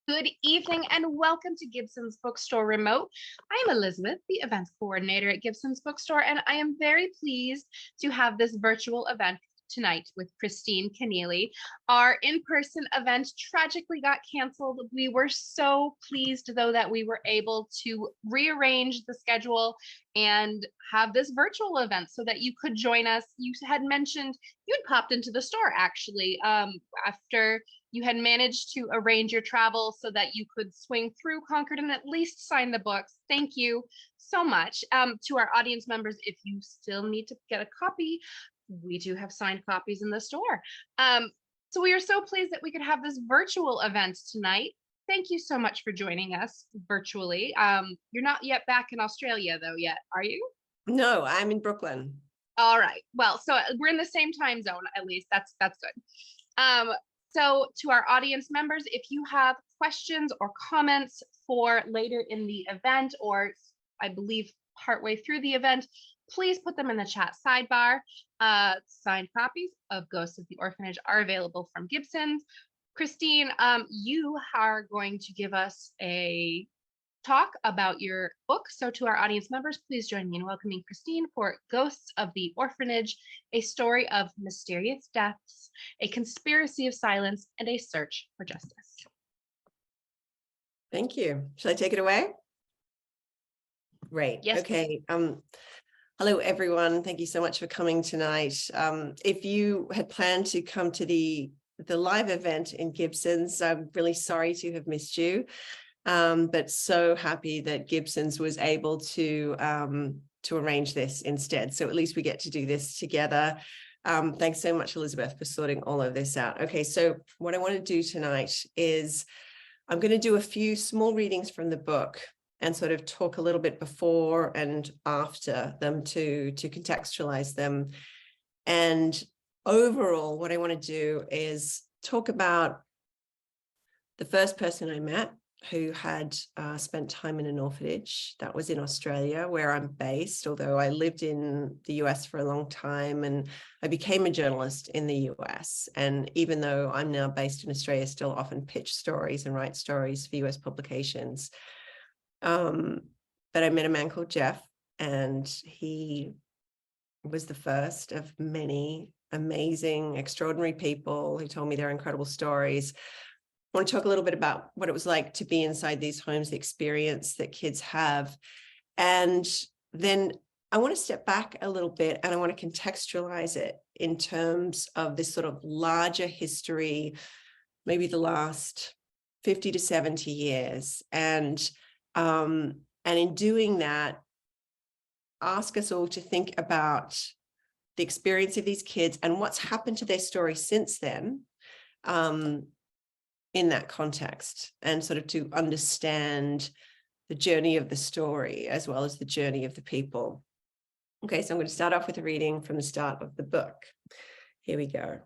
Good evening and welcome to Gibson's Bookstore Remote. I am Elizabeth, the events coordinator at Gibson's Bookstore, and I am very pleased to have this virtual event tonight with Christine Kenneally. Our in-person event tragically got canceled. We were so pleased, though, that we were able to rearrange the schedule and have this virtual event so that you could join us. You had mentioned you'd popped into the store actually after you had managed to arrange your travel so that you could swing through Concord and at least sign the books. Thank you so much. To our audience members, if you still need to get a copy, we do have signed copies in the store. So we are so pleased that we could have this virtual event tonight. Thank you so much for joining us virtually. You're not yet back in Australia though yet, are you? No, I'm in Brooklyn. All right. Well, so we're in the same time zone, at least. That's good. So to our audience members, if you have questions or comments for later in the event, or I believe partway through the event, please put them in the chat sidebar. Signed copies of Ghosts of the Orphanage are available from Gibson's. Christine, you are going to give us a talk about your book. So to our audience members, please join me in welcoming Christine for Ghosts of the Orphanage, a story of mysterious deaths, a conspiracy of silence, and a search for justice. Thank you. Shall I take it away? Great. Yes. Okay. Hello, everyone. Thank you so much for coming tonight. If you had planned to come to the live event in Gibson's, I'm really sorry to have missed you. But so happy that Gibson's was able to arrange this instead. So at least we get to do this together. Thanks so much, Elizabeth, for sorting all of this out. Okay, so what I want to do tonight is I'm going to do a few small readings from the book and sort of talk a little bit before and after them to contextualize them. And overall, what I want to do is talk about the first person I met who had spent time in an orphanage. That was in Australia, where I'm based, although I lived in the US for a long time, and I became a journalist in the US. And even though I'm now based in Australia, I still often pitch stories and write stories for US publications. But I met a man called Jeff, and he was the first of many amazing, extraordinary people who told me their incredible stories. I want to talk a little bit about what it was like to be inside these homes, the experience that kids have. And then I want to step back a little bit and I want to contextualize it in terms of this sort of larger history, maybe the last 50 to 70 years. And in doing that, ask us all to think about the experience of these kids and what's happened to their story since then. In that context, and sort of to understand the journey of the story as well as the journey of the people. Okay, so I'm going to start off with a reading from the start of the book. Here we go.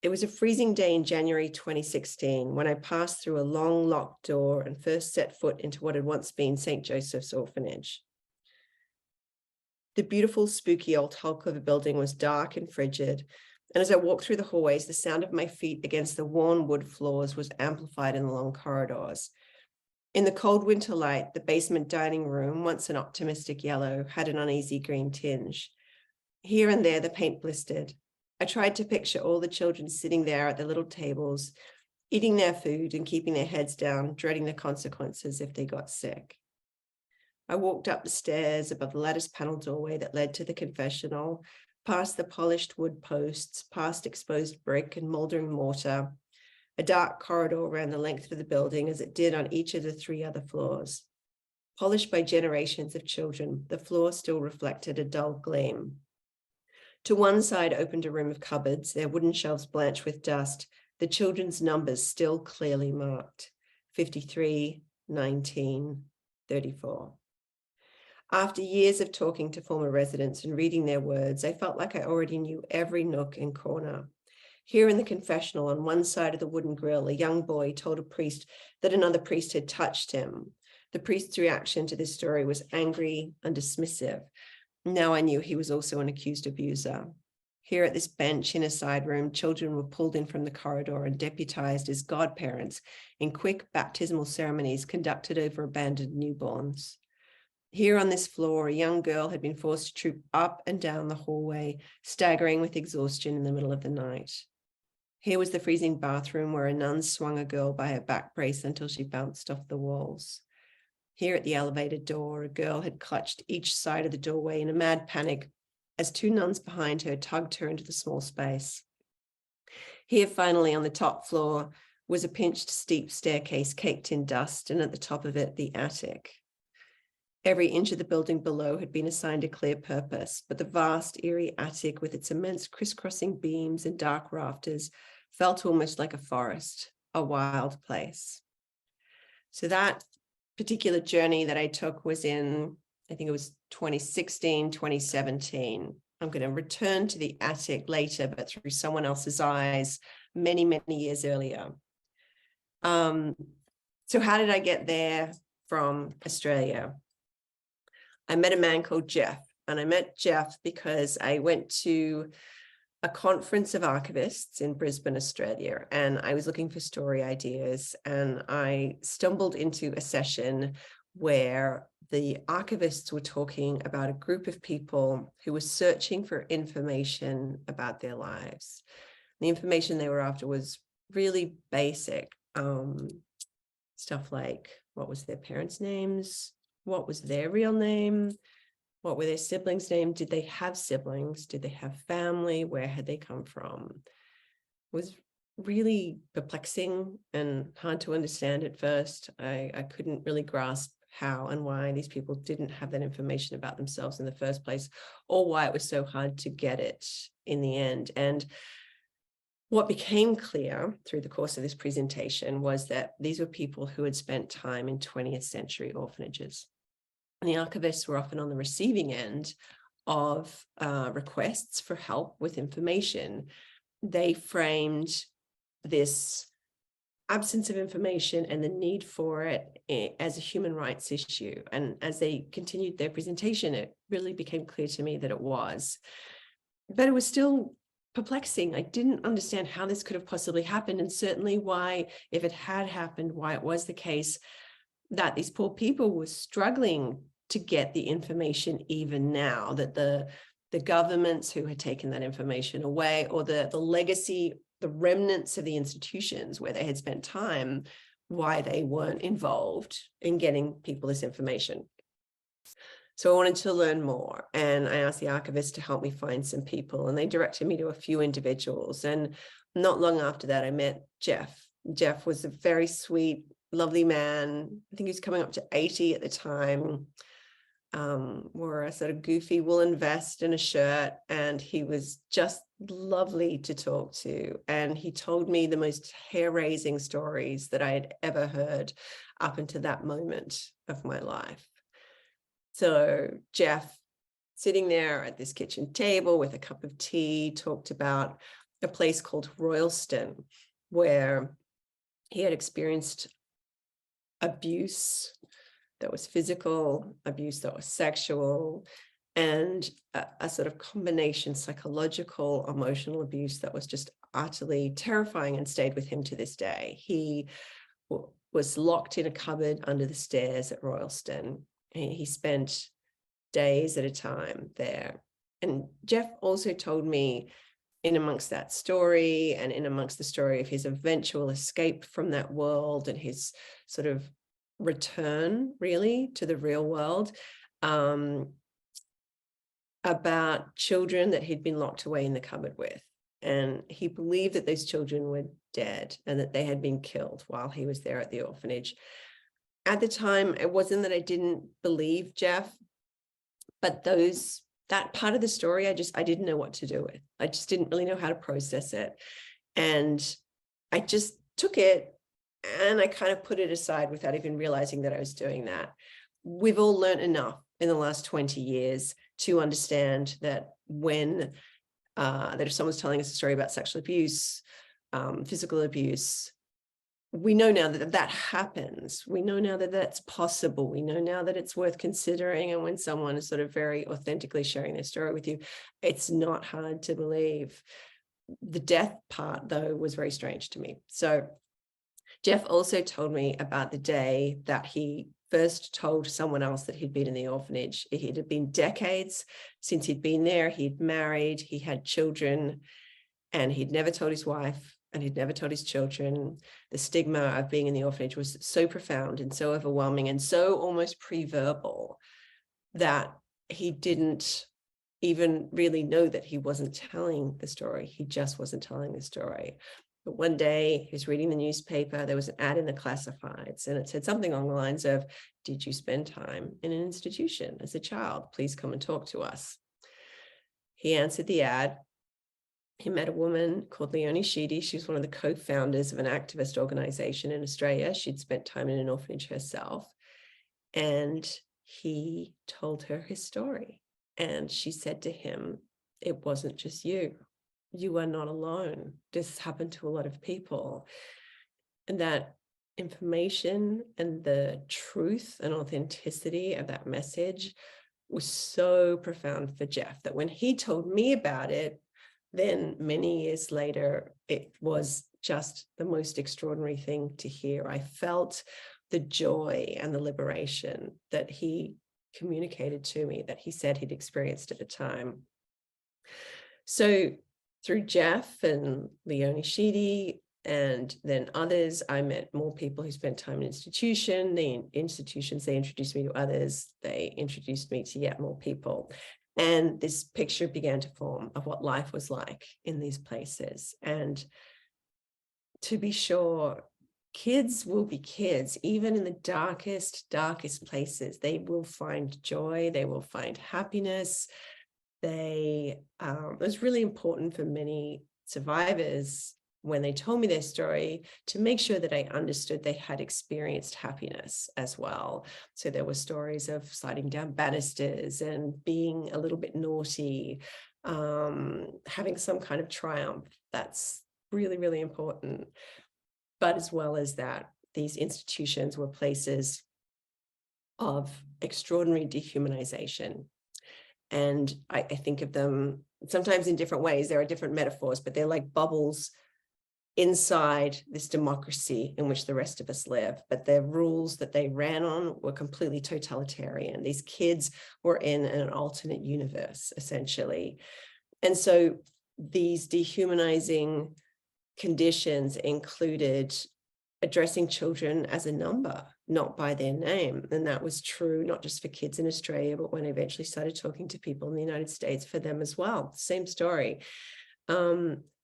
It was a freezing day in January 2016 when I passed through a long locked door and first set foot into what had once been St. Joseph's Orphanage. The beautiful, spooky old hulk of the building was dark and frigid, and as I walked through the hallways, the sound of my feet against the worn wood floors was amplified in the long corridors. In the cold winter light, the basement dining room, once an optimistic yellow, had an uneasy green tinge. Here and there, the paint blistered. I tried to picture all the children sitting there at their little tables, eating their food and keeping their heads down, dreading the consequences if they got sick. I walked up the stairs above the lattice panel doorway that led to the confessional, past the polished wood posts, past exposed brick and moldering mortar. A dark corridor ran the length of the building as it did on each of the 3 other floors. Polished by generations of children, the floor still reflected a dull gleam. To one side opened a room of cupboards, their wooden shelves blanched with dust, the children's numbers still clearly marked, 53, 19, 34. After years of talking to former residents and reading their words, I felt like I already knew every nook and corner. Here in the confessional, on one side of the wooden grill, a young boy told a priest that another priest had touched him. The priest's reaction to this story was angry and dismissive. Now I knew he was also an accused abuser. Here at this bench in a side room, children were pulled in from the corridor and deputized as godparents in quick baptismal ceremonies conducted over abandoned newborns. Here on this floor, a young girl had been forced to troop up and down the hallway, staggering with exhaustion in the middle of the night. Here was the freezing bathroom where a nun swung a girl by her back brace until she bounced off the walls. Here at the elevator door, a girl had clutched each side of the doorway in a mad panic as two nuns behind her tugged her into the small space. Here, finally, on the top floor, was a pinched, steep staircase caked in dust, and at the top of it, the attic. Every inch of the building below had been assigned a clear purpose, but the vast, eerie attic with its immense crisscrossing beams and dark rafters felt almost like a forest, a wild place. So that particular journey that I took was in, I think it was 2016, 2017. I'm going to return to the attic later, but through someone else's eyes many, many years earlier. So how did I get there from Australia? I met a man called Jeff, and I met Jeff because I went to a conference of archivists in Brisbane, Australia, and I was looking for story ideas, and I stumbled into a session where the archivists were talking about a group of people who were searching for information about their lives. The information they were after was really basic stuff like what was their parents' names, what was their real name, what were their siblings' names, did they have siblings, did they have family, where had they come from? It was really perplexing and hard to understand at first. I couldn't really grasp how and why these people didn't have that information about themselves in the first place, or why it was so hard to get it in the end. And what became clear through the course of this presentation was that these were people who had spent time in 20th century orphanages. And the archivists were often on the receiving end of requests for help with information. They framed this absence of information and the need for it as a human rights issue. And as they continued their presentation, it really became clear to me that it was. But it was still perplexing. I didn't understand how this could have possibly happened, and certainly why, if it had happened, why it was the case that these poor people were struggling to get the information even now, that the governments who had taken that information away, or the legacy, the remnants of the institutions where they had spent time, why they weren't involved in getting people this information. So I wanted to learn more, and I asked the archivist to help me find some people, and they directed me to a few individuals. And not long after that, I met Jeff. Jeff was a very sweet, lovely man. I think he was coming up to 80 at the time. Wore a sort of goofy woolen vest and a shirt, and he was just lovely to talk to. And he told me the most hair-raising stories that I had ever heard up until that moment of my life. So Jeff, sitting there at this kitchen table with a cup of tea, talked about a place called Royalston, where he had experienced abuse that was physical, abuse that was sexual, and a sort of combination psychological, emotional abuse that was just utterly terrifying and stayed with him to this day. He was locked in a cupboard under the stairs at Royalston. He spent days at a time there. And Jeff also told me, in amongst that story and in amongst the story of his eventual escape from that world and his sort of return really to the real world, about children that he'd been locked away in the cupboard with. And he believed that those children were dead and that they had been killed while he was there at the orphanage. At the time, it wasn't that I didn't believe Jeff, but that part of the story, I didn't know what to do with. I just didn't really know how to process it. And I just took it and I kind of put it aside without even realizing that I was doing that. We've all learned enough in the last 20 years to understand that that if someone's telling us a story about sexual abuse, physical abuse, we know now that that happens. We know now that that's possible. We know now that it's worth considering. And when someone is sort of very authentically sharing their story with you, it's not hard to believe. The death part, though, was very strange to me. So Jeff also told me about the day that he first told someone else that he'd been in the orphanage. It had been decades since he'd been there. He'd married, he had children, and he'd never told his wife, and he'd never told his children. The stigma of being in the orphanage was so profound and so overwhelming and so almost pre-verbal that he didn't even really know that he wasn't telling the story. He just wasn't telling the story. But one day he was reading the newspaper, there was an ad in the classifieds, and it said something along the lines of, "Did you spend time in an institution as a child? Please come and talk to us." He answered the ad. He met a woman called Leonie Sheedy. She was one of the co-founders of an activist organization in Australia. She'd spent time in an orphanage herself. And he told her his story. And she said to him, "It wasn't just you. You are not alone. This happened to a lot of people." And that information and the truth and authenticity of that message was so profound for Jeff that when he told me about it, then many years later, it was just the most extraordinary thing to hear. I felt the joy and the liberation that he communicated to me, that he said he'd experienced at the time. So through Jeff and Leonie Sheedy and then others, I met more people who spent time in institutions, they introduced me to others, they introduced me to yet more people. And this picture began to form of what life was like in these places. And to be sure, kids will be kids, even in the darkest places. They will find joy, they will find happiness. It was really important for many survivors when they told me their story to make sure that I understood they had experienced happiness as well. So there were stories of sliding down banisters and being a little bit naughty, having some kind of triumph. That's really, really important. But as well as that, these institutions were places of extraordinary dehumanization. And I think of them sometimes in different ways. There are different metaphors, but they're like bubbles inside this democracy in which the rest of us live. But the rules that they ran on were completely totalitarian. These kids were in an alternate universe, essentially. And so these dehumanizing conditions included addressing children as a number, not by their name. And that was true not just for kids in Australia, but when I eventually started talking to people in the United States, for them as well. Same story.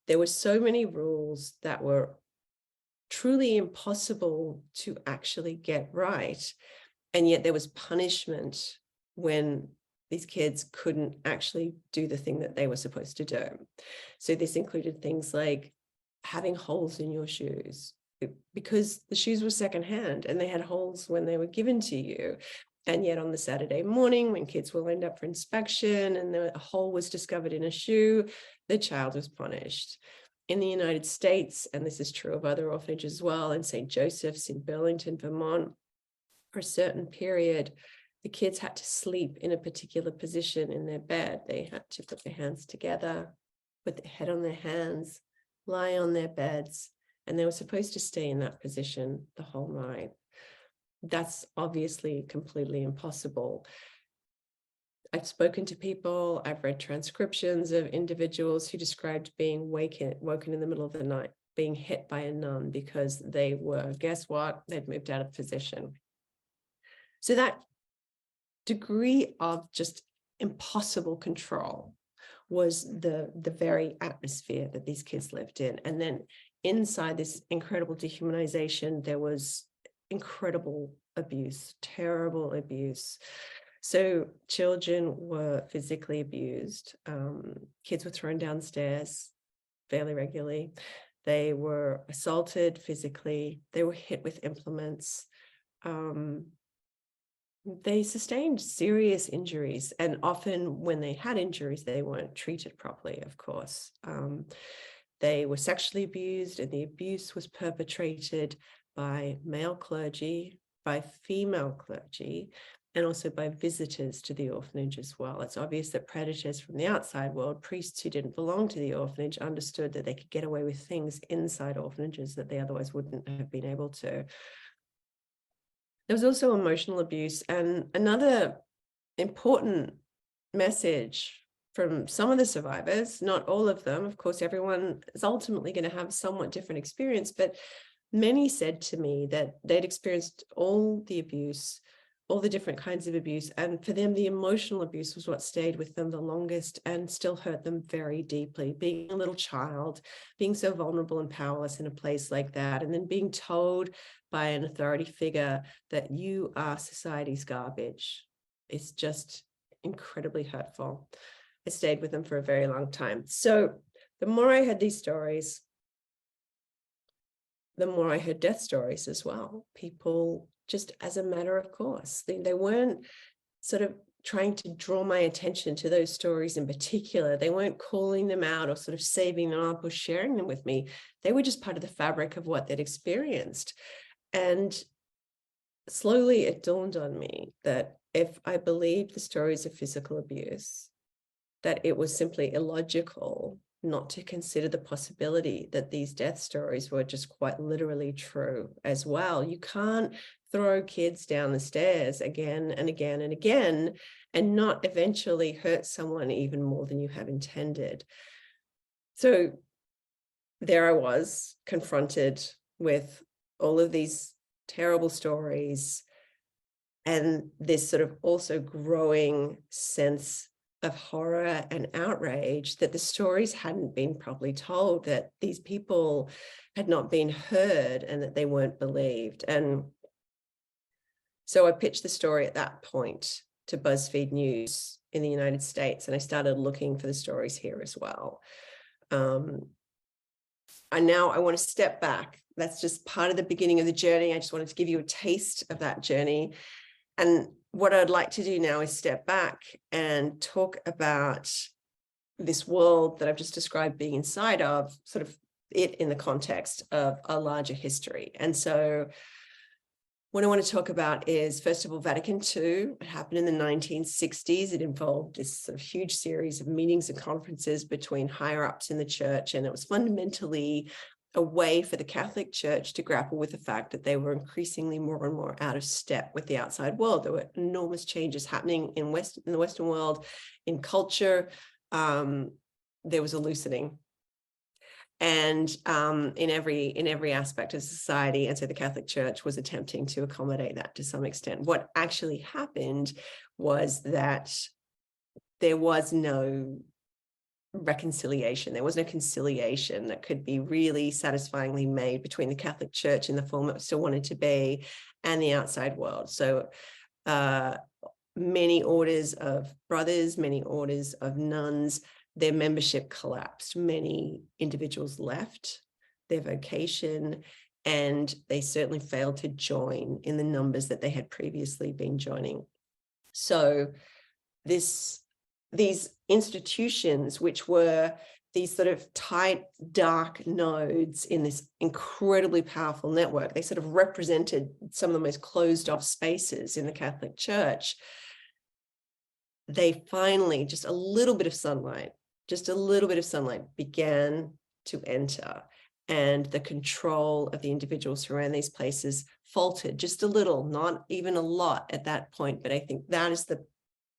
There were so many rules that were truly impossible to actually get right. And yet there was punishment when these kids couldn't actually do the thing that they were supposed to do. So this included things like having holes in your shoes, because the shoes were secondhand and they had holes when they were given to you. And yet on the Saturday morning, when kids were lined up for inspection and a hole was discovered in a shoe, the child was punished. In the United States, and this is true of other orphanages as well, in St. Joseph's in Burlington, Vermont, for a certain period, the kids had to sleep in a particular position in their bed. They had to put their hands together, put their head on their hands, lie on their beds, and they were supposed to stay in that position the whole night. That's obviously completely impossible. I've spoken to people, I've read transcriptions of individuals who described being woken in the middle of the night, being hit by a nun because they were, guess what? They'd moved out of position. So that degree of just impossible control was the very atmosphere that these kids lived in. And then inside this incredible dehumanization, there was incredible abuse, terrible abuse. So children were physically abused. Kids were thrown downstairs fairly regularly. They were assaulted physically. They were hit with implements. They sustained serious injuries. And often when they had injuries, they weren't treated properly, of course. They were sexually abused, and the abuse was perpetrated by male clergy, by female clergy, and also by visitors to the orphanage as well. It's obvious that predators from the outside world, priests who didn't belong to the orphanage, understood that they could get away with things inside orphanages that they otherwise wouldn't have been able to. There was also emotional abuse, and another important message from some of the survivors, not all of them, of course, everyone is ultimately going to have a somewhat different experience, but many said to me that they'd experienced all the abuse, all the different kinds of abuse, and for them, the emotional abuse was what stayed with them the longest and still hurt them very deeply. Being a little child, being so vulnerable and powerless in a place like that, and then being told by an authority figure that you are society's garbage, is just incredibly hurtful. It stayed with them for a very long time. So the more I heard these stories, the more I heard death stories as well. People, just as a matter of course, they weren't sort of trying to draw my attention to those stories in particular. They weren't calling them out or sort of saving them up or sharing them with me. They were just part of the fabric of what they'd experienced. And slowly it dawned on me that if I believed the stories of physical abuse, that it was simply illogical not to consider the possibility that these death stories were just quite literally true as well. You can't throw kids down the stairs again and again and again and not eventually hurt someone even more than you have intended. So there I was, confronted with all of these terrible stories and this sort of also growing sense of horror and outrage that the stories hadn't been properly told, that these people had not been heard and that they weren't believed. And so I pitched the story at that point to BuzzFeed News in the United States, and I started looking for the stories here as well. And now I want to step back. That's just part of the beginning of the journey. I just wanted to give you a taste of that journey. And what I'd like to do now is step back and talk about this world that I've just described being inside of, sort of it in the context of a larger history. And so what I want to talk about is, first of all, Vatican II. It happened in the 1960s. It involved this sort of huge series of meetings and conferences between higher ups in the church. And it was fundamentally a way for the Catholic Church to grapple with the fact that they were increasingly more and more out of step with the outside world. There were enormous changes happening in the Western world, in culture. There was a loosening, and in every aspect of society. And so the Catholic Church was attempting to accommodate that to some extent. What actually happened was that there was no reconciliation. There was no conciliation that could be really satisfyingly made between the Catholic Church in the form it still wanted to be and the outside world. So many orders of brothers, many orders of nuns, their membership collapsed. Many individuals left their vocation, and they certainly failed to join in the numbers that they had previously been joining. So these institutions, which were these sort of tight, dark nodes in this incredibly powerful network, they sort of represented some of the most closed off spaces in the Catholic Church. They finally, just a little bit of sunlight began to enter, and the control of the individuals who ran these places faltered just a little, not even a lot at that point. But I think that is the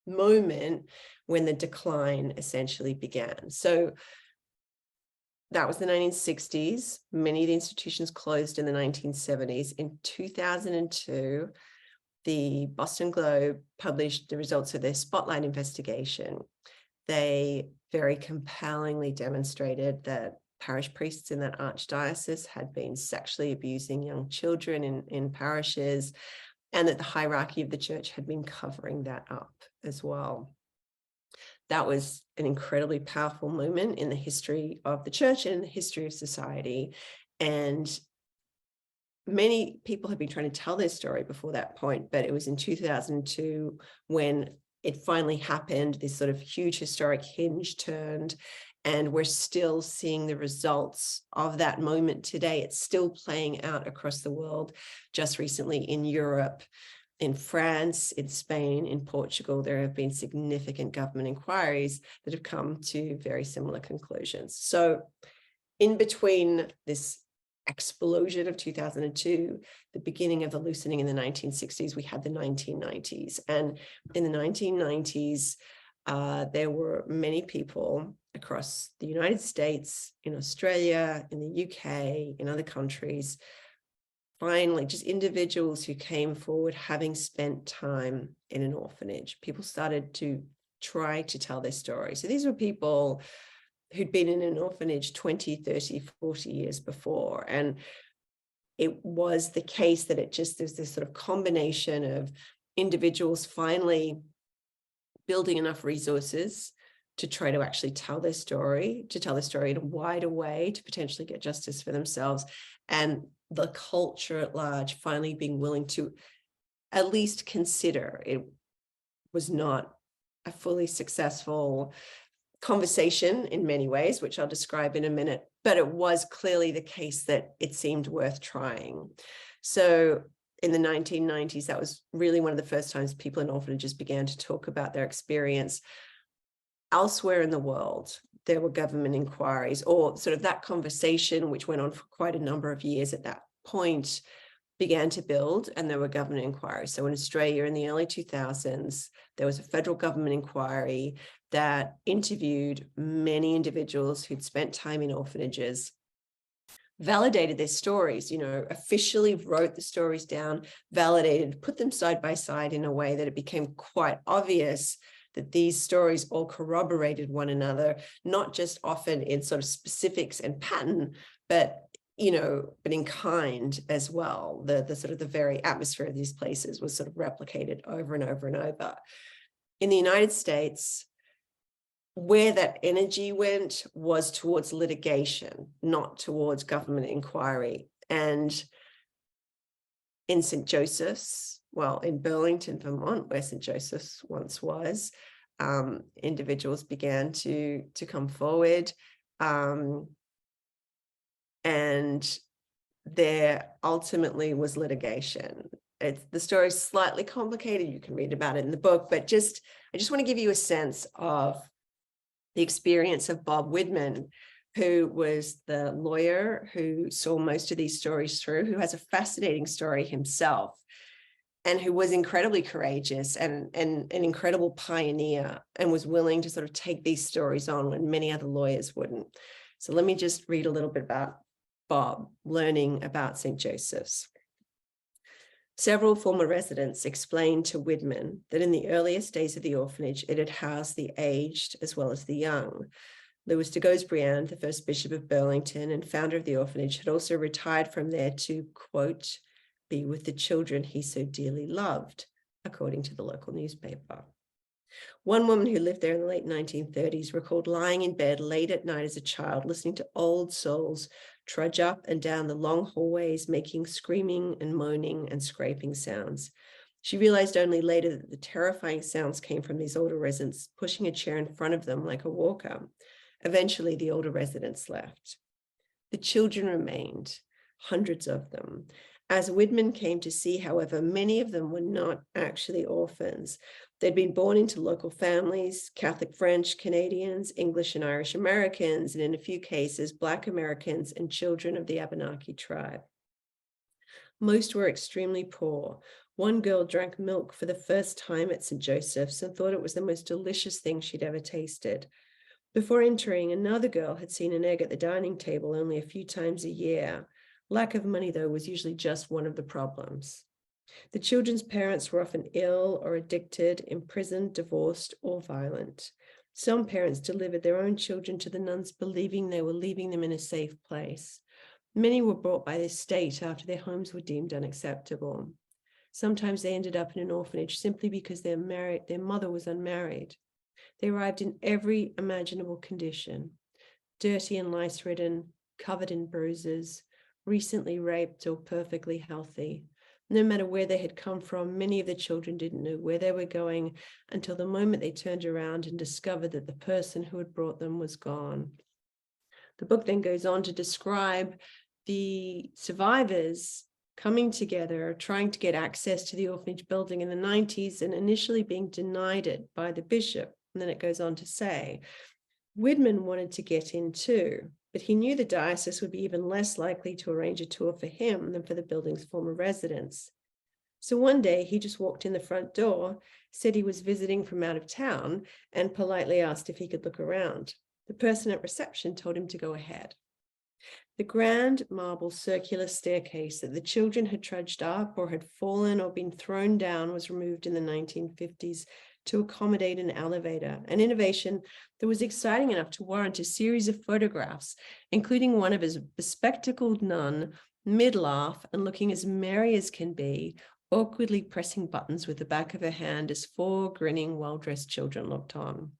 moment when the decline essentially began. So that was the 1960s. Many of the institutions closed in the 1970s. In 2002, the Boston Globe published the results of their Spotlight investigation. They very compellingly demonstrated that parish priests in that archdiocese had been sexually abusing young children in parishes, and that the hierarchy of the church had been covering that up as well. That was an incredibly powerful moment in the history of the church and in the history of society. And many people have been trying to tell their story before that point, but it was in 2002 when it finally happened. This sort of huge historic hinge turned, And we're still seeing the results of that moment today. It's still playing out across the world. Just recently in Europe, in France, in Spain, in Portugal, there have been significant government inquiries that have come to very similar conclusions. So in between this explosion of 2002, the beginning of the loosening in the 1960s, we had the 1990s. And in the 1990s, there were many people across the United States, in Australia, in the UK, in other countries, finally, just individuals who came forward having spent time in an orphanage. People started to try to tell their story. So these were people who'd been in an orphanage 20, 30, 40 years before. And it was the case that there's this sort of combination of individuals finally building enough resources to try to actually tell their story in a wider way, to potentially get justice for themselves, and the culture at large finally being willing to at least consider. It was not a fully successful conversation in many ways, which I'll describe in a minute, but it was clearly the case that it seemed worth trying. So in the 1990s, that was really one of the first times people in orphanages began to talk about their experience. Elsewhere in the world, there were government inquiries, or sort of that conversation, which went on for quite a number of years at that point, began to build, and there were government inquiries. So in Australia in the early 2000s, there was a federal government inquiry that interviewed many individuals who'd spent time in orphanages, validated their stories, officially wrote the stories down, validated, put them side by side in a way that it became quite obvious that these stories all corroborated one another, not just often in sort of specifics and pattern, but in kind as well. The sort of the very atmosphere of these places was sort of replicated over and over and over. In the United States, where that energy went was towards litigation, not towards government inquiry. And in St. Joseph's, in Burlington, Vermont, where St. Joseph's once was, individuals began to come forward, and there ultimately was litigation. The story is slightly complicated. You can read about it in the book, but I just want to give you a sense of the experience of Bob Widman, who was the lawyer who saw most of these stories through, who has a fascinating story himself, and who was incredibly courageous and an incredible pioneer, and was willing to sort of take these stories on when many other lawyers wouldn't. So let me just read a little bit about Bob learning about St. Joseph's. Several former residents explained to Widman that in the earliest days of the orphanage, it had housed the aged as well as the young. Louis de Gosbriand, the first bishop of Burlington and founder of the orphanage, had also retired from there to, quote, be with the children he so dearly loved, according to the local newspaper. One woman who lived there in the late 1930s recalled lying in bed late at night as a child, listening to old souls trudge up and down the long hallways, making screaming and moaning and scraping sounds. She realized only later that the terrifying sounds came from these older residents pushing a chair in front of them like a walker. Eventually, the older residents left. The children remained, hundreds of them. As Widman came to see, however, many of them were not actually orphans. They'd been born into local families, Catholic French, Canadians, English and Irish Americans, and in a few cases, Black Americans and children of the Abenaki tribe. Most were extremely poor. One girl drank milk for the first time at St. Joseph's and thought it was the most delicious thing she'd ever tasted. Before entering, another girl had seen an egg at the dining table only a few times a year. Lack of money, though, was usually just one of the problems. The children's parents were often ill or addicted, imprisoned, divorced, or violent. Some parents delivered their own children to the nuns, believing they were leaving them in a safe place. Many were brought by the state after their homes were deemed unacceptable. Sometimes they ended up in an orphanage simply because their mother was unmarried. They arrived in every imaginable condition: dirty and lice-ridden, covered in bruises, recently raped or perfectly healthy, No matter where they had come from, many of the children didn't know where they were going until the moment they turned around and discovered that the person who had brought them was gone. The book then goes on to describe the survivors coming together, trying to get access to the orphanage building in the 90s and initially being denied it by the bishop. And then it goes on to say, Widman wanted to get in too, but he knew the diocese would be even less likely to arrange a tour for him than for the building's former residents. So one day he just walked in the front door, said he was visiting from out of town, and politely asked if he could look around. The person at reception told him to go ahead. The grand marble circular staircase that the children had trudged up or had fallen or been thrown down was removed in the 1950s to accommodate an elevator, an innovation that was exciting enough to warrant a series of photographs, including one of a bespectacled nun, mid-laugh and looking as merry as can be, awkwardly pressing buttons with the back of her hand as four grinning, well-dressed children looked on.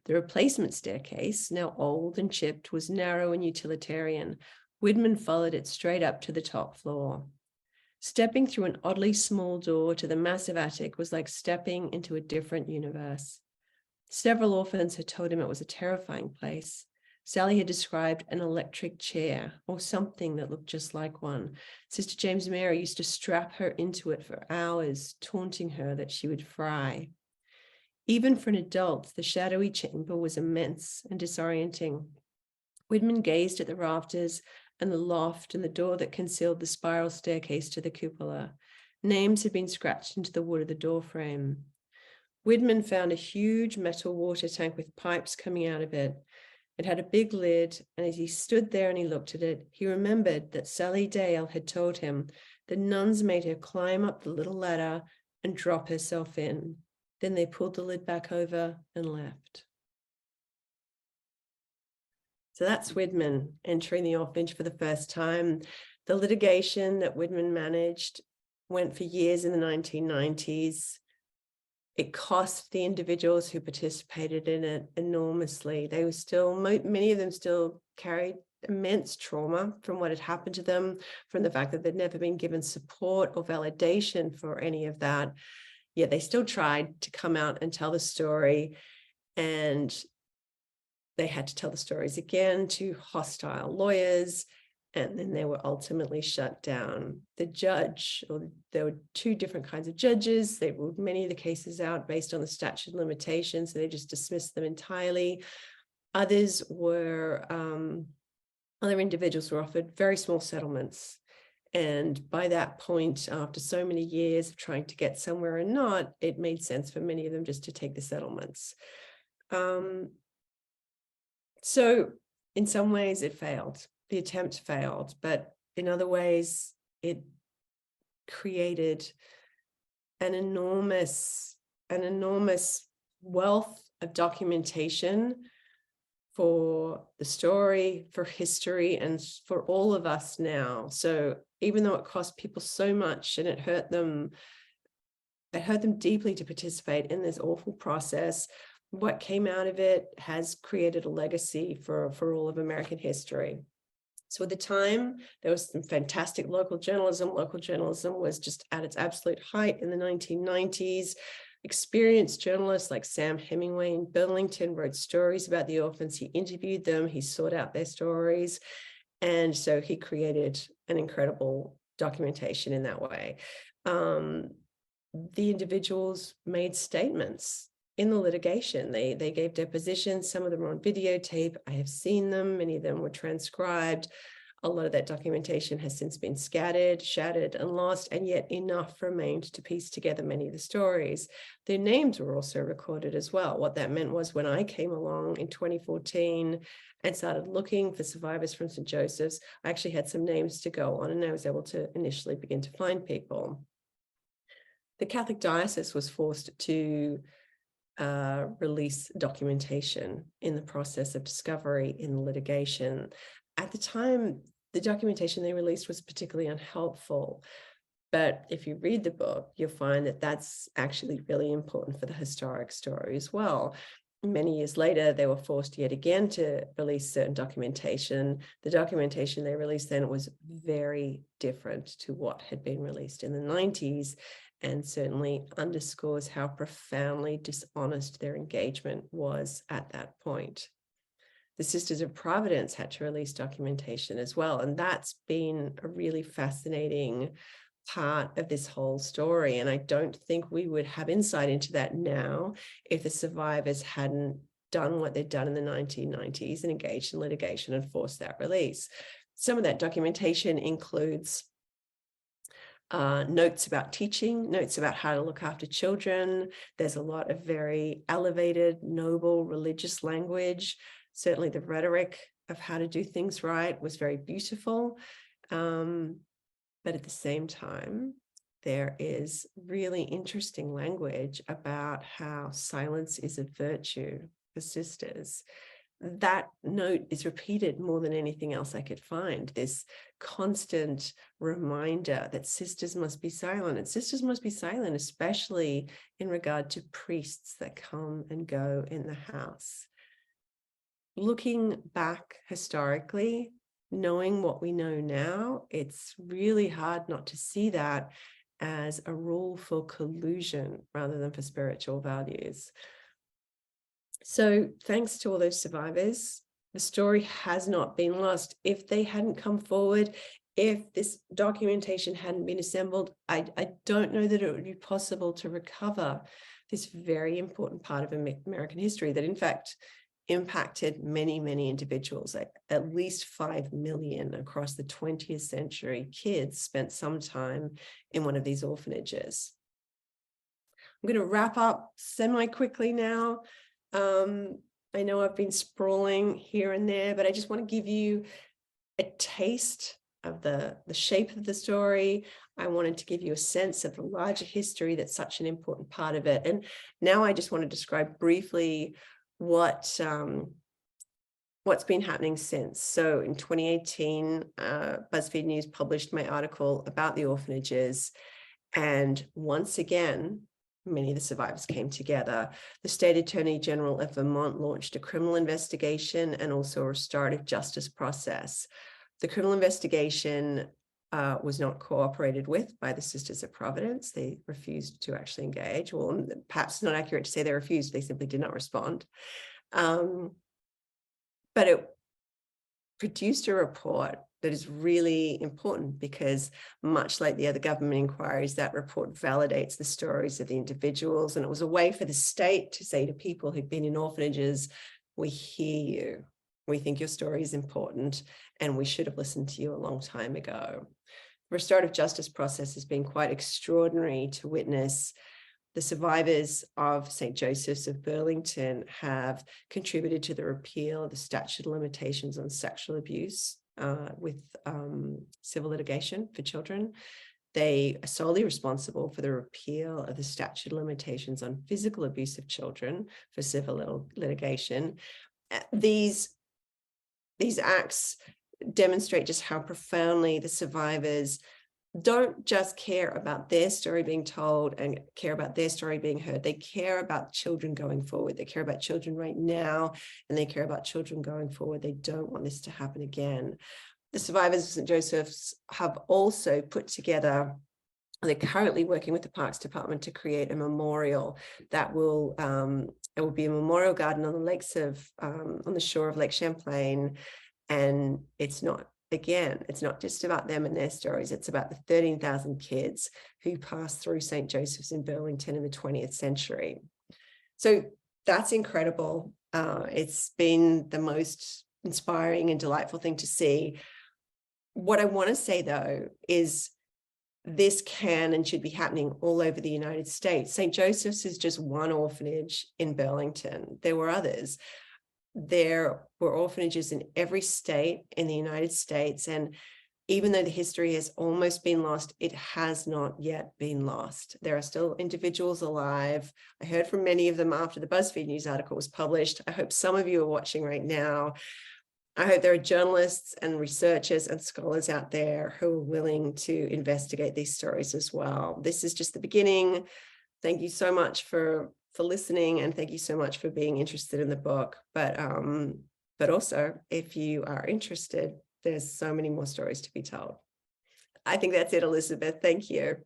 The replacement staircase, now old and chipped, was narrow and utilitarian. Widman followed it straight up to the top floor. Stepping through an oddly small door to the massive attic was like stepping into a different universe. Several orphans had told him it was a terrifying place. Sally had described an electric chair or something that looked just like one. Sister James Mary used to strap her into it for hours, taunting her that she would fry. Even for an adult, the shadowy chamber was immense and disorienting. Widman gazed at the rafters and the loft and the door that concealed the spiral staircase to the cupola. Names had been scratched into the wood of the doorframe. Widman found a huge metal water tank with pipes coming out of it. It had a big lid, and as he stood there and he looked at it, he remembered that Sally Dale had told him the nuns made her climb up the little ladder and drop herself in. Then they pulled the lid back over and left. So that's Widman entering the orphanage for the first time. The litigation that Widman managed went for years in the 1990s. It cost the individuals who participated in it enormously. They were still, many of them still carried immense trauma from what had happened to them, from the fact that they'd never been given support or validation for any of that. Yet they still tried to come out and tell the story, and they had to tell the stories again to hostile lawyers, and then they were ultimately shut down. The judge, or there were two different kinds of judges, they ruled many of the cases out based on the statute of limitations, so they just dismissed them entirely. Others were, other individuals were offered very small settlements. And by that point, after so many years of trying to get somewhere and not, it made sense for many of them just to take the settlements. So in some ways it failed. The attempt failed, but in other ways it created an enormous wealth of documentation for the story, for history, and for all of us now. So even though it cost people so much and it hurt them deeply to participate in this awful process, what came out of it has created a legacy for all of American history. So at the time, there was some fantastic local journalism. Local journalism was just at its absolute height in the 1990s. Experienced journalists like Sam Hemingway in Burlington wrote stories about the orphans. He interviewed them, he sought out their stories. And so he created an incredible documentation in that way. The individuals made statements in the litigation. They gave depositions. Some of them were on videotape. I have seen them. Many of them were transcribed. A lot of that documentation has since been scattered, shattered, and lost, and yet enough remained to piece together many of the stories. Their names were also recorded as well. What that meant was when I came along in 2014 and started looking for survivors from St. Joseph's, I actually had some names to go on, and I was able to initially begin to find people. The Catholic diocese was forced to release documentation in the process of discovery in the litigation. At the time, the documentation they released was particularly unhelpful. But if you read the book, you'll find that that's actually really important for the historic story as well. many years later, they were forced yet again to release certain documentation. The documentation they released then was very different to what had been released in the 90s, and certainly underscores how profoundly dishonest their engagement was at that point. The Sisters of Providence had to release documentation as well, and that's been a really fascinating part of this whole story. And I don't think we would have insight into that now if the survivors hadn't done what they'd done in the 1990s and engaged in litigation and forced that release. Some of that documentation includes notes about teaching, notes about how to look after children. There's a lot of very elevated, noble religious language. Certainly the rhetoric of how to do things right was very beautiful. But at the same time, there is really interesting language about how silence is a virtue for sisters. That note is repeated more than anything else I could find. This constant reminder that sisters must be silent, and sisters must be silent, especially in regard to priests that come and go in the house. Looking back historically, knowing what we know now, it's really hard not to see that as a rule for collusion rather than for spiritual values. So thanks to all those survivors, the story has not been lost. If they hadn't come forward, if this documentation hadn't been assembled, I don't know that it would be possible to recover this very important part of American history that in fact impacted many, many individuals. Like at least 5 million across the 20th century kids spent some time in one of these orphanages. I'm going to wrap up semi-quickly now. I know I've been sprawling here and there, but I just want to give you a taste of the shape of the story. I wanted to give you a sense of the larger history that's such an important part of it. And now I just want to describe briefly what's been happening since. So in 2018, BuzzFeed News published my article about the orphanages. And once again, many of the survivors came together. The State Attorney General of Vermont launched a criminal investigation and also a restorative justice process. The criminal investigation was not cooperated with by the Sisters of Providence. They refused to actually engage. Well, perhaps it's not accurate to say they refused, they simply did not respond. But it produced a report that is really important because much like the other government inquiries, that report validates the stories of the individuals. And it was a way for the state to say to people who've been in orphanages, we hear you. We think your story is important and we should have listened to you a long time ago. The restorative justice process has been quite extraordinary to witness. The survivors of St. Joseph's of Burlington have contributed to the repeal of the statute of limitations on sexual abuse with civil litigation for children. They are solely responsible for the repeal of the statute of limitations on physical abuse of children for civil litigation. These acts demonstrate just how profoundly the survivors don't just care about their story being told and care about their story being heard. They care about children going forward. They care about children right now, and they care about children going forward. They don't want this to happen again. The survivors of St. Joseph's have also put together, they're currently working with the Parks Department to create a memorial that will, it will be a memorial garden on the lakes of, on the shore of Lake Champlain. And it's not just about them and their stories. It's about the 13,000 kids who passed through St. Joseph's in Burlington in the 20th century. So that's incredible. It's been the most inspiring and delightful thing to see. What I want to say, though, is this can and should be happening all over the United States. St. Joseph's is just one orphanage in Burlington. There were others. There were orphanages in every state in the United States. And even though the history has almost been lost, it has not yet been lost. There are still individuals alive. I heard from many of them after the BuzzFeed News article was published. I hope some of you are watching right now. I hope there are journalists and researchers and scholars out there who are willing to investigate these stories as well. This is just the beginning. Thank you so much for for listening, and thank you so much for being interested in the book. But also, if you are interested, there's so many more stories to be told. I think that's it, Elizabeth. Thank you.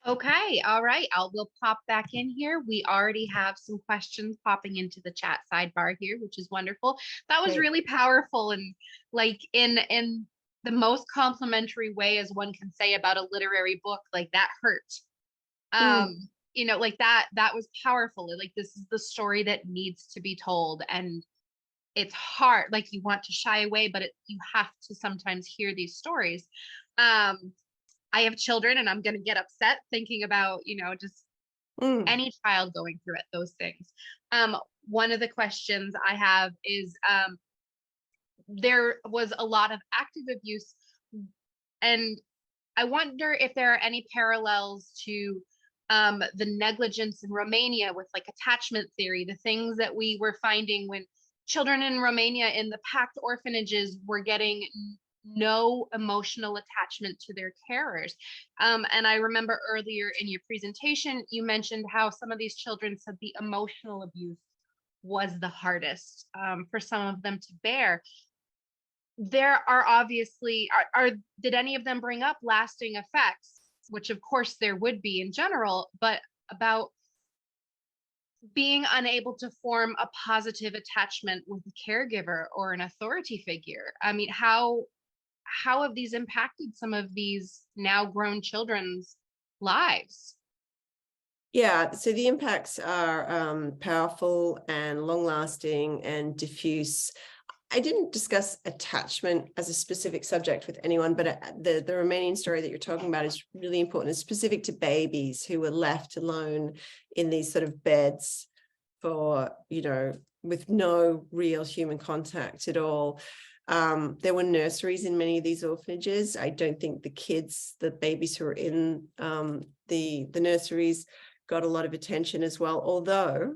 Okay, all right. We'll pop back in here. We already have some questions popping into the chat sidebar here, which is wonderful. That was Great. really powerful, and like in the most complimentary way as one can say about a literary book. Like that hurt. You know, like that was powerful. Like this is the story that needs to be told, and it's hard. Like you want to shy away, but you have to sometimes hear these stories. I have children, and I'm going to get upset thinking about, you know, just any child going through it, those things. One of the questions I have is, there was a lot of active abuse, and I wonder if there are any parallels to the negligence in Romania with like attachment theory, the things that we were finding when children in Romania in the packed orphanages were getting no emotional attachment to their carers. And I remember earlier in your presentation, you mentioned how some of these children said the emotional abuse was the hardest for some of them to bear. There are obviously, did any of them bring up lasting effects, which of course there would be in general, but about being unable to form a positive attachment with a caregiver or an authority figure? I mean, how have these impacted some of these now grown children's lives? Yeah, so the impacts are powerful and long-lasting and diffuse. I didn't discuss attachment as a specific subject with anyone, but the Romanian story that you're talking about is really important. It's specific to babies who were left alone in these sort of beds for, you know, with no real human contact at all. There were nurseries in many of these orphanages. I don't think the babies who were in the nurseries got a lot of attention as well, although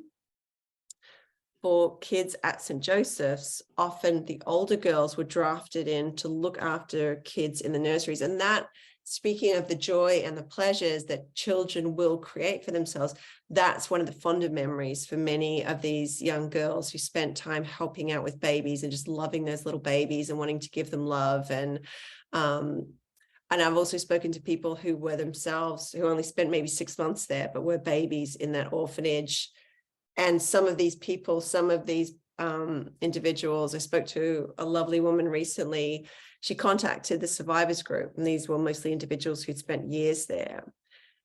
for kids at St. Joseph's, often the older girls were drafted in to look after kids in the nurseries. And that, speaking of the joy and the pleasures that children will create for themselves, that's one of the fonder memories for many of these young girls who spent time helping out with babies and just loving those little babies and wanting to give them love. And I've also spoken to people who were themselves, who only spent maybe 6 months there, but were babies in that orphanage. And some of these people, some of these individuals, I spoke to a lovely woman recently. She contacted the survivors group, and these were mostly individuals who'd spent years there.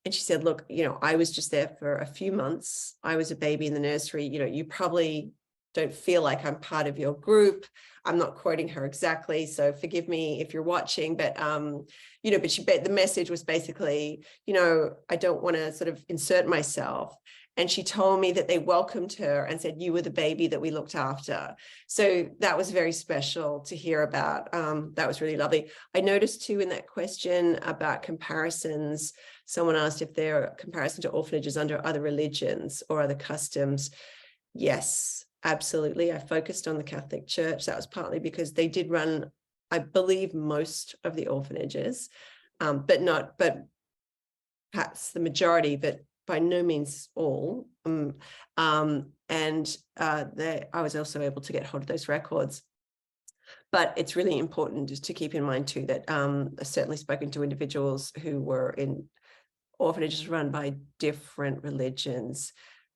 And she said, look, you know, I was just there for a few months. I was a baby in the nursery. You know, you probably don't feel like I'm part of your group. I'm not quoting her exactly, so forgive me if you're watching, but you know, but the message was basically, you know, I don't want to sort of insert myself. And she told me that they welcomed her and said, you were the baby that we looked after. So that was very special to hear about. That was really lovely. I noticed too in that question about comparisons, someone asked if there are comparison to orphanages under other religions or other customs. Yes, absolutely. I focused on the Catholic Church. That was partly because they did run, I believe, most of the orphanages, but perhaps the majority, but by no means all. I was also able to get hold of those records. But it's really important just to keep in mind too that I've certainly spoken to individuals who were in orphanages run by different religions.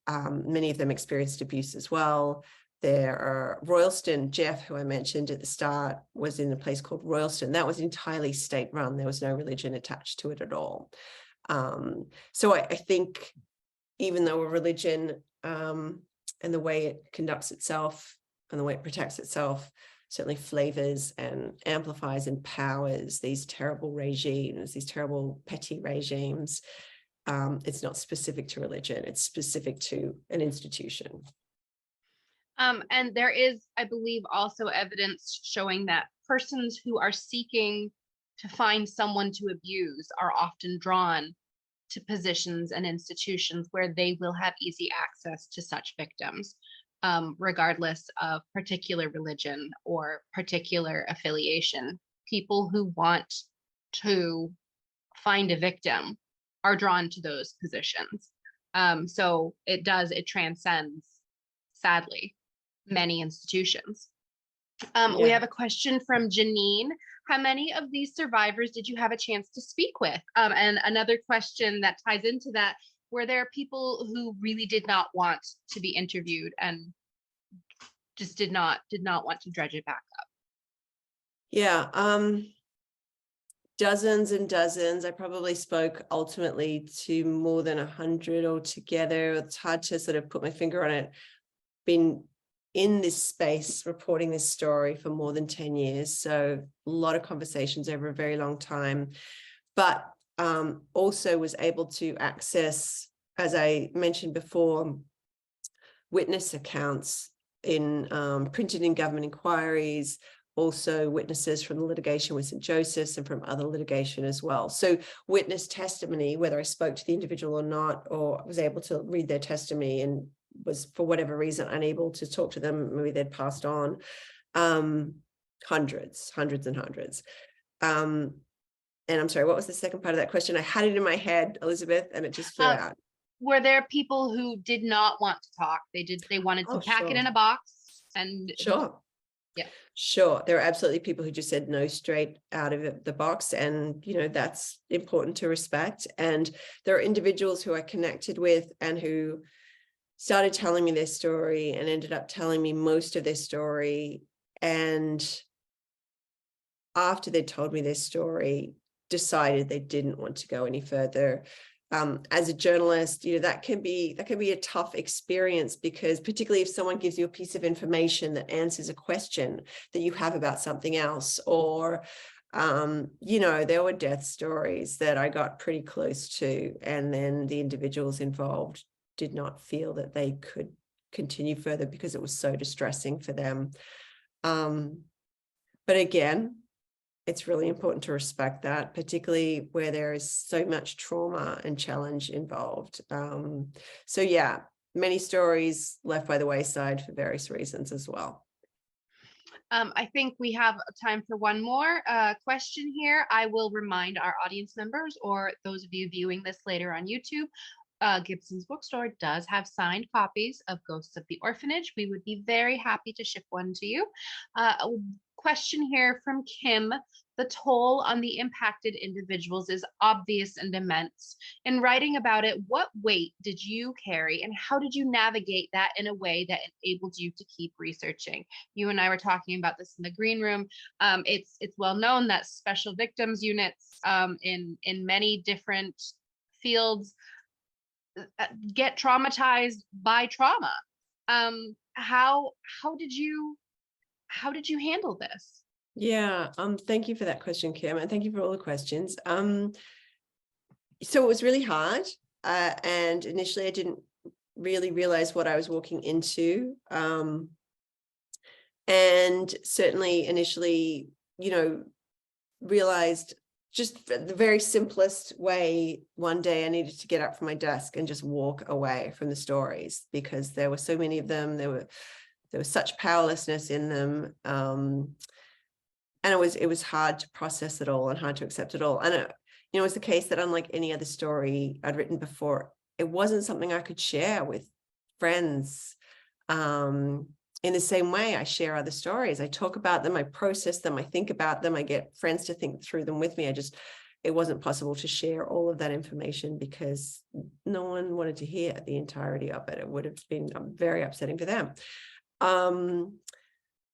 Many of them experienced abuse as well. There are Royalston, Jeff, who I mentioned at the start, was in a place called Royalston. That was entirely state run. There was no religion attached to it at all. So I think even though a religion and the way it conducts itself and the way it protects itself certainly flavors and amplifies and powers these terrible regimes, these terrible petty regimes, it's not specific to religion, it's specific to an institution. And there is, I believe, also evidence showing that persons who are seeking to find someone to abuse are often drawn to positions and institutions where they will have easy access to such victims, regardless of particular religion or particular affiliation. People who want to find a victim are drawn to those positions. So it transcends, sadly, many institutions. We have a question from Janine. How many of these survivors did you have a chance to speak with? And another question that ties into that, were there people who really did not want to be interviewed and just did not want to dredge it back up? Yeah, dozens and dozens. I probably spoke ultimately to more than 100 altogether. It's hard to sort of put my finger on it. Been in this space reporting this story for more than 10 years. So a lot of conversations over a very long time, but also was able to access, as I mentioned before, witness accounts in printed in government inquiries, also witnesses from the litigation with St. Joseph's and from other litigation as well. So witness testimony, whether I spoke to the individual or not, or was able to read their testimony and was for whatever reason unable to talk to them, maybe they'd passed on, hundreds and hundreds. And I'm sorry, what was the second part of that question? I had it in my head, Elizabeth, and it just flew out. Were there people who did not want to talk? They wanted to pack it in a box and sure. Yeah, sure. There are absolutely people who just said no straight out of the box. And, you know, that's important to respect. And there are individuals who I connected with and who started telling me their story and ended up telling me most of their story. And after they told me their story, decided they didn't want to go any further. As a journalist, you know, that can be a tough experience, because particularly if someone gives you a piece of information that answers a question that you have about something else, or you know, there were death stories that I got pretty close to, and then the individuals involved did not feel that they could continue further because it was so distressing for them. But again, it's really important to respect that, particularly where there is so much trauma and challenge involved. So yeah, many stories left by the wayside for various reasons as well. I think we have time for one more question here. I will remind our audience members, or those of you viewing this later on YouTube, Gibson's Bookstore does have signed copies of Ghosts of the Orphanage. We would be very happy to ship one to you. A question here from Kim. The toll on the impacted individuals is obvious and immense. In writing about it, what weight did you carry, and how did you navigate that in a way that enabled you to keep researching? You and I were talking about this in the green room. It's well known that special victims units in many different fields get traumatized by trauma. How did you handle this? Yeah, thank you for that question, Kim, and thank you for all the questions. So it was really hard, and initially I didn't really realize what I was walking into, and certainly initially, you know, realized just the very simplest way, one day I needed to get up from my desk and just walk away from the stories, because there were so many of them. There was such powerlessness in them, and it was hard to process it all and hard to accept it all. And you know, it was the case that unlike any other story I'd written before, it wasn't something I could share with friends. In the same way I share other stories, I talk about them, I process them, I think about them, I get friends to think through them with me. It wasn't possible to share all of that information because no one wanted to hear the entirety of it. It would have been very upsetting for them.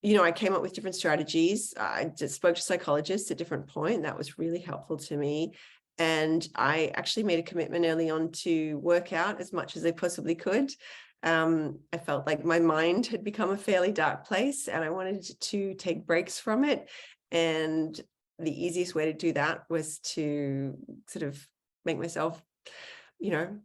You know, I came up with different strategies. I just spoke to psychologists at different points. That was really helpful to me. And I actually made a commitment early on to work out as much as I possibly could. I felt like my mind had become a fairly dark place and I wanted to take breaks from it. And the easiest way to do that was to sort of make myself, you know,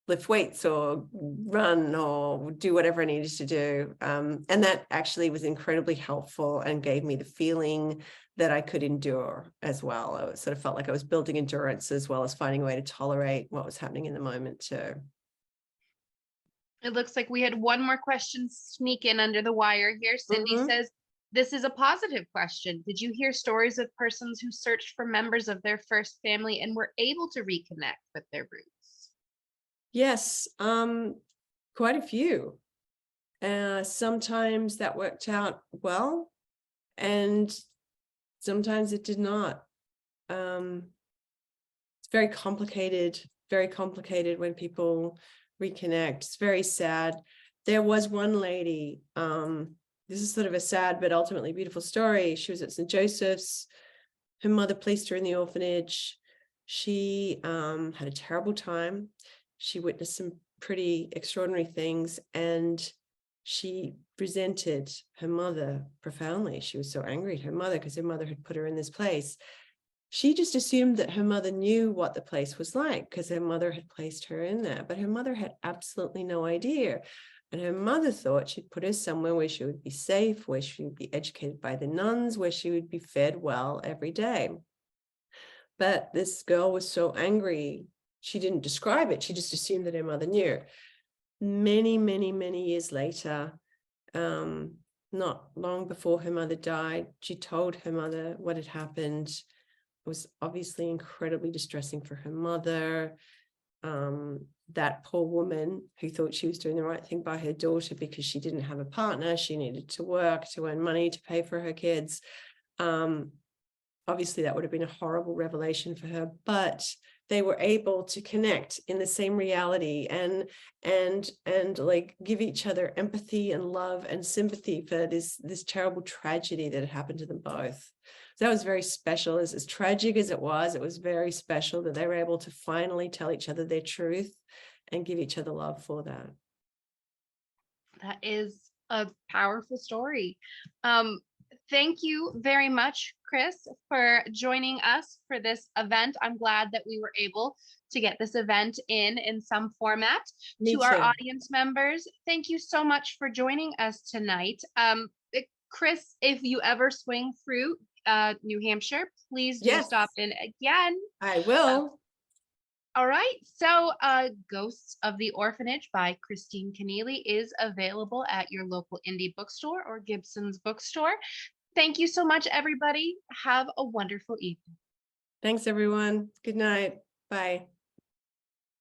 lift weights or run or do whatever I needed to do. And that actually was incredibly helpful and gave me the feeling that I could endure as well. I sort of felt like I was building endurance as well as finding a way to tolerate what was happening in the moment too. It looks like we had one more question sneak in under the wire here. Cindy says, This is a positive question. Did you hear stories of persons who searched for members of their first family and were able to reconnect with their roots? Yes, quite a few. Sometimes that worked out well, and sometimes it did not. It's very complicated when people reconnect. It's very sad. There was one lady, this is sort of a sad but ultimately beautiful story. She was at St. Joseph's. Her mother placed her in the orphanage. She had a terrible time. She witnessed some pretty extraordinary things, and she resented her mother profoundly. She was so angry at her mother because her mother had put her in this place. She just assumed that her mother knew what the place was like because her mother had placed her in there, but her mother had absolutely no idea. And her mother thought she'd put her somewhere where she would be safe, where she would be educated by the nuns, where she would be fed well every day. But this girl was so angry, she didn't describe it. She just assumed that her mother knew. Many, many, many years later, not long before her mother died, she told her mother what had happened. It was obviously incredibly distressing for her mother. That poor woman who thought she was doing the right thing by her daughter because she didn't have a partner, she needed to work to earn money to pay for her kids. Obviously that would have been a horrible revelation for her, but they were able to connect in the same reality and like give each other empathy and love and sympathy for this terrible tragedy that had happened to them both. So that was very special. As tragic as it was very special that they were able to finally tell each other their truth and give each other love for that. That is a powerful story. Thank you very much, Chris, for joining us for this event. I'm glad that we were able to get this event in some format. Me To our too. audience members, thank you so much for joining us tonight. Chris, if you ever swing through New Hampshire, please do Yes, stop in again. I will. All right, so Ghosts of the Orphanage by Christine Kenneally is available at your local indie bookstore or Gibson's bookstore. Thank you so much, everybody. Have a wonderful evening. Thanks, everyone. Good night. Bye.